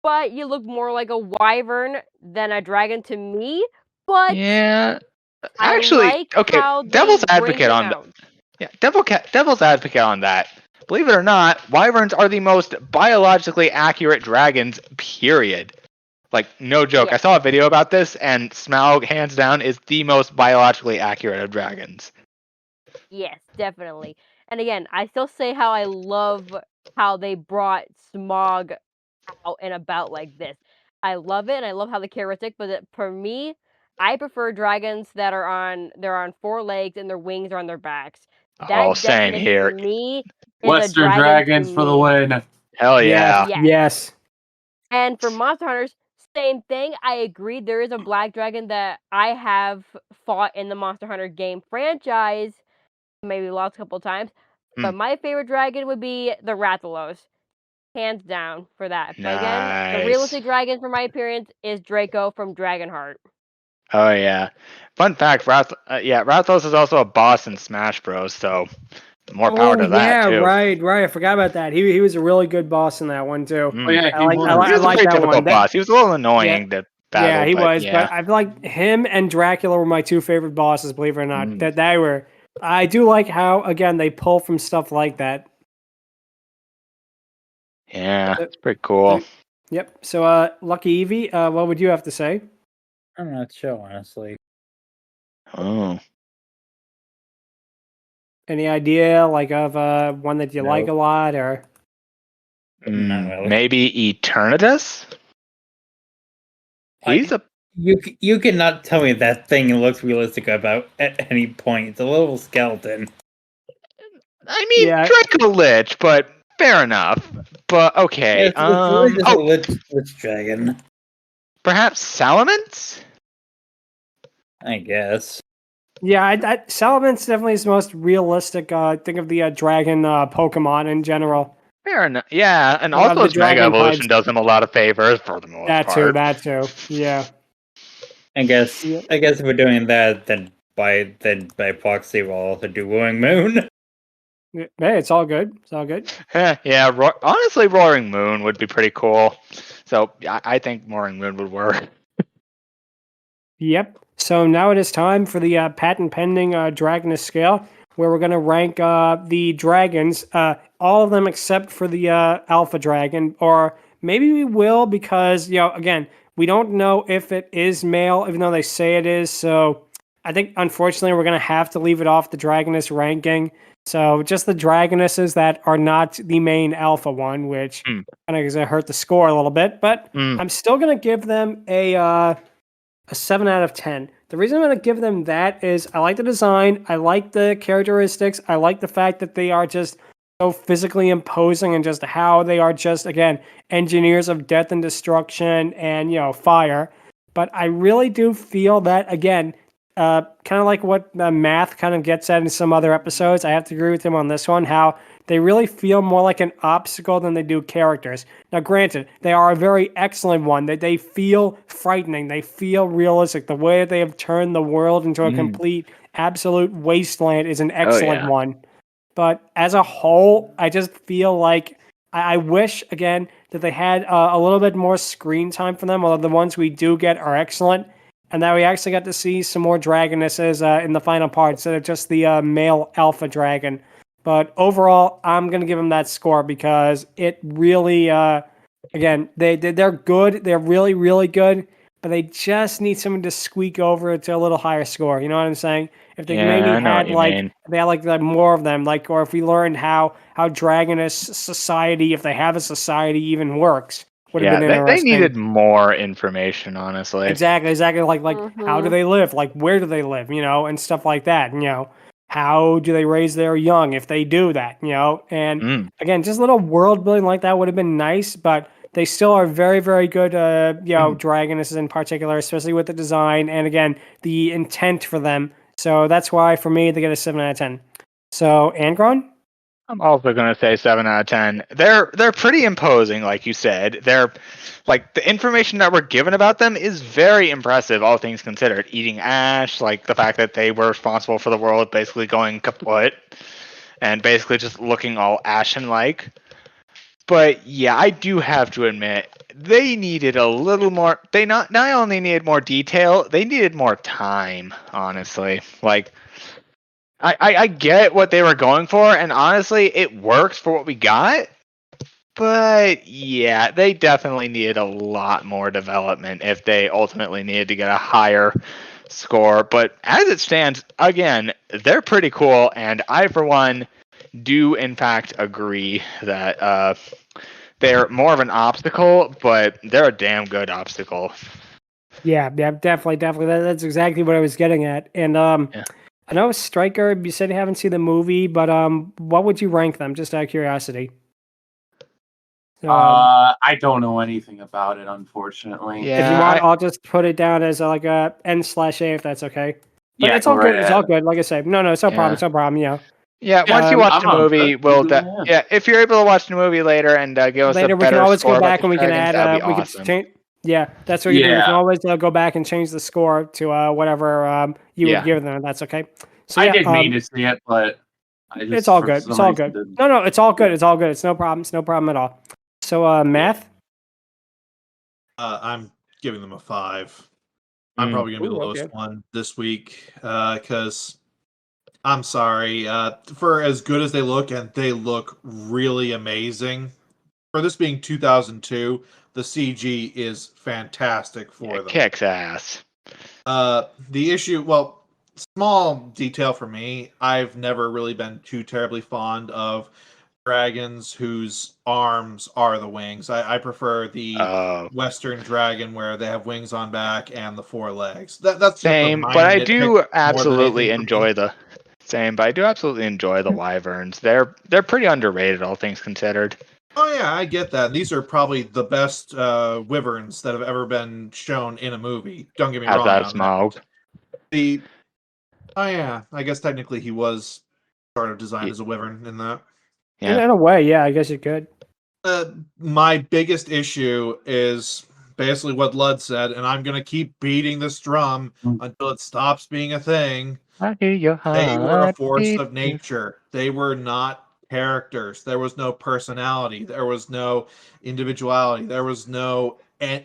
but you look more like a wyvern than a dragon to me. But Yeah. I Actually, like okay, how they devil's bring advocate him on out. Yeah, devil's advocate on that. Believe it or not, wyverns are the most biologically accurate dragons, period. Like, no joke. Yeah. I saw a video about this, and Smaug, hands down, is the most biologically accurate of dragons. Yes, definitely. And again, I still say how I love how they brought Smog out and about like this. I love it, and I love how the characteristic. But for me, I prefer dragons that are on 4 legs and their wings are on their backs. Oh, That same definition here. for me is a Western dragon to dragons for the me. win. Hell yeah. Yes. Yes. And for Monster Hunters, same thing. I agree. There is a black dragon that I have fought in the Monster Hunter game franchise, maybe lost a couple times. But my favorite dragon would be the Rathalos. Hands down for that. But again, the Nice. realistic dragon, for my appearance, is Draco from Dragonheart. Oh yeah. Fun fact, Rathalos is also a boss in Smash Bros. So more power to that yeah, too. right. I forgot about that. He was a really good boss in that one too. Oh yeah, I like was. He was like a pretty that difficult one. boss. He was a little annoying to battle. Yeah, he but was. Yeah. But I feel like him and Dracula were my two favorite bosses. Believe it or not, Mm. that they were. I do like how again they pull from stuff like that. Yeah, it's pretty cool. Yep. So, LuckyEevee, what would you have to say? I'm not sure, honestly. Oh. Any idea, like, of one that you like a lot, or? Not really. Maybe Eternatus? He's a You cannot tell me that thing looks realistic about at any point. It's a little skeleton. I mean, Yeah. Draco Lich, but fair enough. But okay. It's really just a lich dragon, perhaps Salamence? I guess. Yeah, Salamence definitely is the most realistic. Think of the dragon Pokemon in general. Fair enough. Yeah, and I love also the its Mega dragon Evolution types. does him a lot of favors for the most part. That too. Yeah. I guess. Yeah. I guess if we're doing that, then by proxy, we'll also do Wooing Moon. Hey, it's all good. It's all good. Yeah, honestly, Roaring Moon would be pretty cool. So I think Roaring Moon would work. Yep. So now it is time for the patent pending Dragoness Scale, where we're going to rank the dragons, all of them except for the Alpha Dragon, or maybe we will because, again, we don't know if it is male, even though they say it is. So I think, unfortunately, we're going to have to leave it off the Dragoness ranking. So just the Dragonesses that are not the main Alpha one, which kind of is going to hurt the score a little bit, but I'm still going to give them a 7 out of 10. The reason I'm going to give them that is I like the design, I like the characteristics, I like the fact that they are just so physically imposing and just how they are just, again, engineers of death and destruction and, fire. But I really do feel that, again, kind of like what Math kind of gets at in some other episodes, I have to agree with him on this one, how they really feel more like an obstacle than they do characters. Now, granted, they are a very excellent one. They feel frightening. They feel realistic. The way that they have turned the world into a complete, absolute wasteland is an excellent one. But as a whole, I just feel like I wish, again, that they had a little bit more screen time for them, although the ones we do get are excellent. And that we actually got to see some more Dragonesses in the final part instead of just the male Alpha Dragon. But overall, I'm going to give them that score because it really, again, they're good. They're really, really good. But they just need someone to squeak over to a little higher score. You know what I'm saying? If they maybe had like more of them, like, or if we learned how Dragoness society, if they have a society, even works, would have been interesting. They needed more information, honestly. Exactly. Like how do they live? Like where do they live? And stuff like that. How do they raise their young if they do that? And again, just a little world building like that would have been nice, but they still are very, very good, Dragonesses in particular, especially with the design and, again, the intent for them. So that's why, for me, they get a 7 out of 10. So, Angron? I'm also going to say 7 out of 10. They're pretty imposing, like you said. They're like the information that we're given about them is very impressive, all things considered. Eating ash, like the fact that they were responsible for the world basically going kaput and basically just looking all ashen-like. But yeah, I do have to admit, they needed a little more. They not only needed more detail, they needed more time, honestly. Like, I get what they were going for, and honestly, it works for what we got. But yeah, they definitely needed a lot more development if they ultimately needed to get a higher score. But as it stands, again, they're pretty cool, and I, for one, do in fact agree that they're more of an obstacle, but they're a damn good obstacle. Yeah, definitely. That's exactly what I was getting at. And Yeah. I know Stryker, you said you haven't seen the movie, but what would you rank them, just out of curiosity? I don't know anything about it, unfortunately. Yeah. If you want, I'll just put it down as like a N/A if that's okay. But Yeah, it's all go good. right It's all ahead. good. Like I said, no, it's no problem. It's no problem. Yeah. Yeah, once you watch I'm the on movie, board. yeah, if you're able to watch the movie later and give us Later a we can better always score go about back the and we can dragons, add. that'd be We awesome. can change. Yeah, that's what we can do. We can Yeah. always go back and change the score to whatever you Yeah. would give them. That's okay. So I yeah, did mean to see it, but I just it's all for good. some It's all reason good. didn't. No, it's all good. It's all good. It's no problem. It's no problem at all. So Math. I'm giving them a 5. I'm probably gonna be the Ooh, lowest okay. one this week because I'm sorry. For as good as they look, and they look really amazing. For this being 2002, the CG is fantastic for them. Kicks ass. The issue, well, small detail for me, I've never really been too terribly fond of dragons whose arms are the wings. I prefer the Western dragon where they have wings on back and the 4 legs. That's just a Same, minor but I nitpick do more than absolutely anything for me. enjoy the same. But I do absolutely enjoy the wyverns. They're pretty underrated, all things considered. Oh yeah, I get that. These are probably the best wyverns that have ever been shown in a movie. Don't get me As wrong that on smoke. that. Oh yeah, I guess technically he was sort of designed as a wyvern in that. Yeah. In a way, yeah, I guess you could. My biggest issue is basically what Lud said, and I'm gonna keep beating this drum until it stops being a thing. I hear your heart. They were a force of nature. They were not characters. There was no personality. There was no individuality. There was no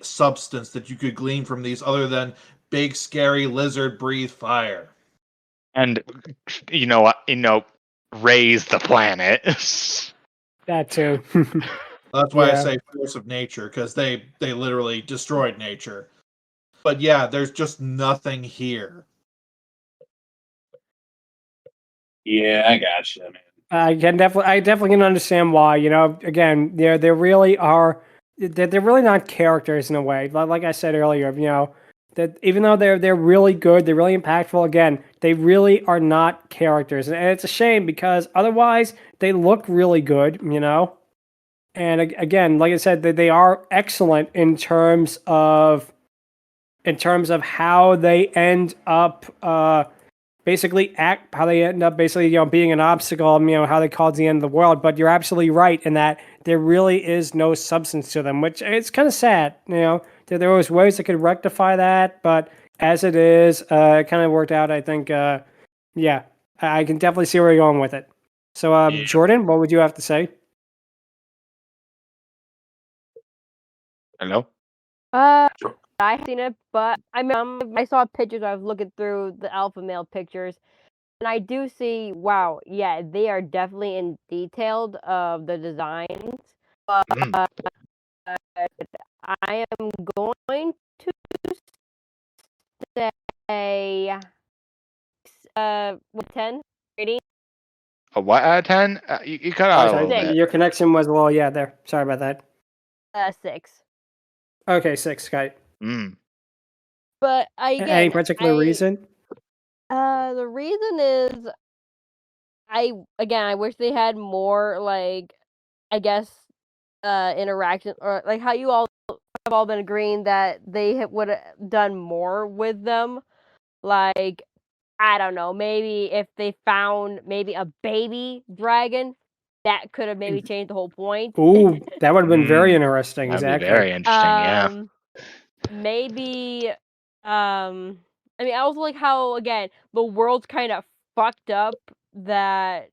substance that you could glean from these other than big, scary lizard breathe fire. And you know what? Raise the planet. That too. That's why I Yeah. say force of nature, because they literally destroyed nature. But yeah, there's just nothing here. Yeah, I gotcha, man. I definitely can understand why. You know, again, they really are. They're really not characters in a way. Like I said earlier, you know, that even though they're really good, they're really impactful. Again, they really are not characters, and it's a shame because otherwise they look really good. You know, and again, like I said, they are excellent in terms of how they end up. Basically how they end up basically, you know, being an obstacle, you know, how they cause the end of the world. But you're absolutely right in that there really is no substance to them, which it's kind of sad, you know. There was ways that could rectify that, but as it is, it kind of worked out, I think. Yeah, I can definitely see where you're going with it. So, Yeah. Jordan, what would you have to say? Hello? Sure. I haven't seen it, but I saw pictures. I was looking through the alpha male pictures, and I do see. Wow, yeah, they are definitely in detailed of the designs. But Mm. I am going to say, 10 rating. A what out of 10? You cut out a Sorry, little bit. your connection was a little, yeah, there. Sorry about that. 6. Okay, 6, got it. Mm. But Any particular reason? The reason is I wish they had more, like, I guess interaction, or like how you all have all been agreeing that they would have done more with them. Like, I don't know, maybe if they found maybe a baby dragon, that could have maybe changed the whole point. Ooh, that would have been very Mm. interesting. That'd be Exactly. very interesting, yeah. Maybe I mean, I also like how, again, the world's kind of fucked up, that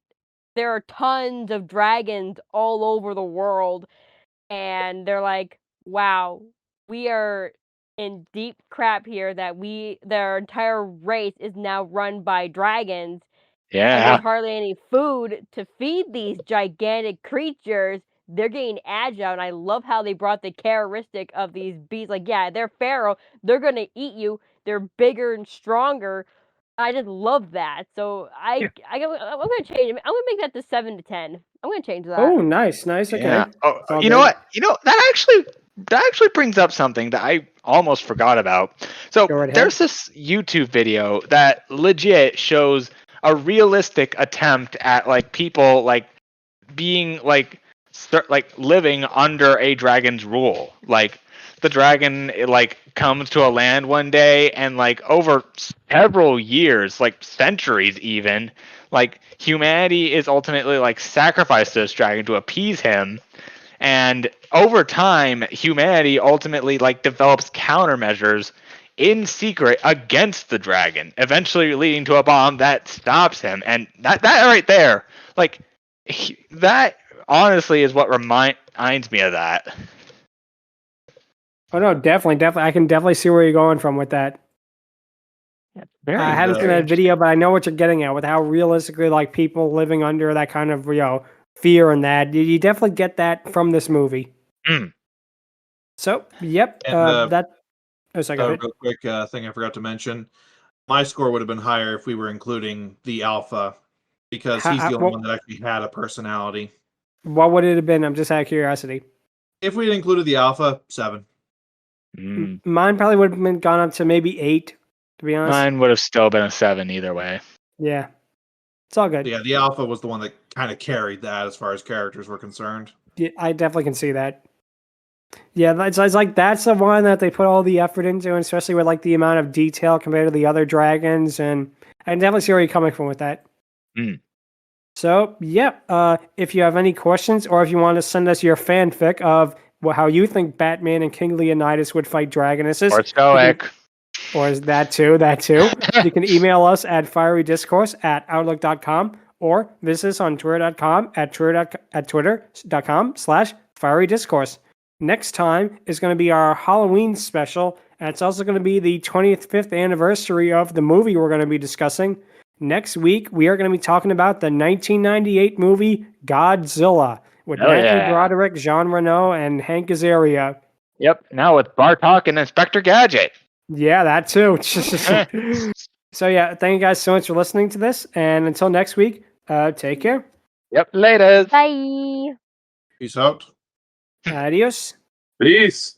there are tons of dragons all over the world, and they're like, wow, we are in deep crap here, that their entire race is now run by dragons, And Yeah. there's hardly any food to feed these gigantic creatures. They're getting agile, and I love how they brought the characteristic of these beasts. Like, yeah, they're feral. They're gonna eat you. They're bigger and stronger. I just love that. So I'm gonna change it. I'm gonna make that to 7 to 10. I'm gonna change that. Oh, nice. Okay. Yeah. Oh, It's all you know good. what? You know that actually brings up something that I almost forgot about. So Go right ahead. there's this YouTube video that legit shows a realistic attempt at like people like being like living under a dragon's rule. Like the dragon like comes to a land one day and like over several years, like centuries even, like humanity is ultimately like sacrificed to this dragon to appease him. And over time, humanity ultimately like develops countermeasures in secret against the dragon, eventually leading to a bomb that stops him. And that right there, like that honestly is what reminds me of that. Oh no, definitely. I can definitely see where you're going from with that. I haven't seen that video, but I know what you're getting at with how realistically, like people living under that kind of fear and that you definitely get that from this movie. Mm. So, yep, And, that. Oh, sorry, go ahead. real quick thing I forgot to mention. My score would have been higher if we were including the alpha, because he's the only one that actually had a personality. What would it have been? I'm just out of curiosity. If we had included the alpha, 7. Mine probably would have been gone up to maybe 8, to be honest. Mine would have still been a 7 either way. Yeah. It's all good. Yeah, the alpha was the one that kind of carried that as far as characters were concerned. Yeah, I definitely can see that. Yeah, it's like that's the one that they put all the effort into, and especially with like the amount of detail compared to the other dragons, and I can definitely see where you're coming from with that. So, yeah, if you have any questions, or if you want to send us your fanfic of how you think Batman and King Leonidas would fight dragonesses, Or stoic. Or is that too? You can email us at fierydiscourse@outlook.com or visit us on twitter.com at twitter.com/fierydiscourse. Next time is going to be our Halloween special, and it's also going to be the 25th anniversary of the movie we're going to be discussing. Next week, we are going to be talking about the 1998 movie Godzilla with Matthew Broderick, Jean Reno, and Hank Azaria. Yep, now with Bartok and Inspector Gadget. Yeah, that too. So yeah, thank you guys so much for listening to this, and until next week, take care. Yep, later. Bye. Peace out. Adios. Peace.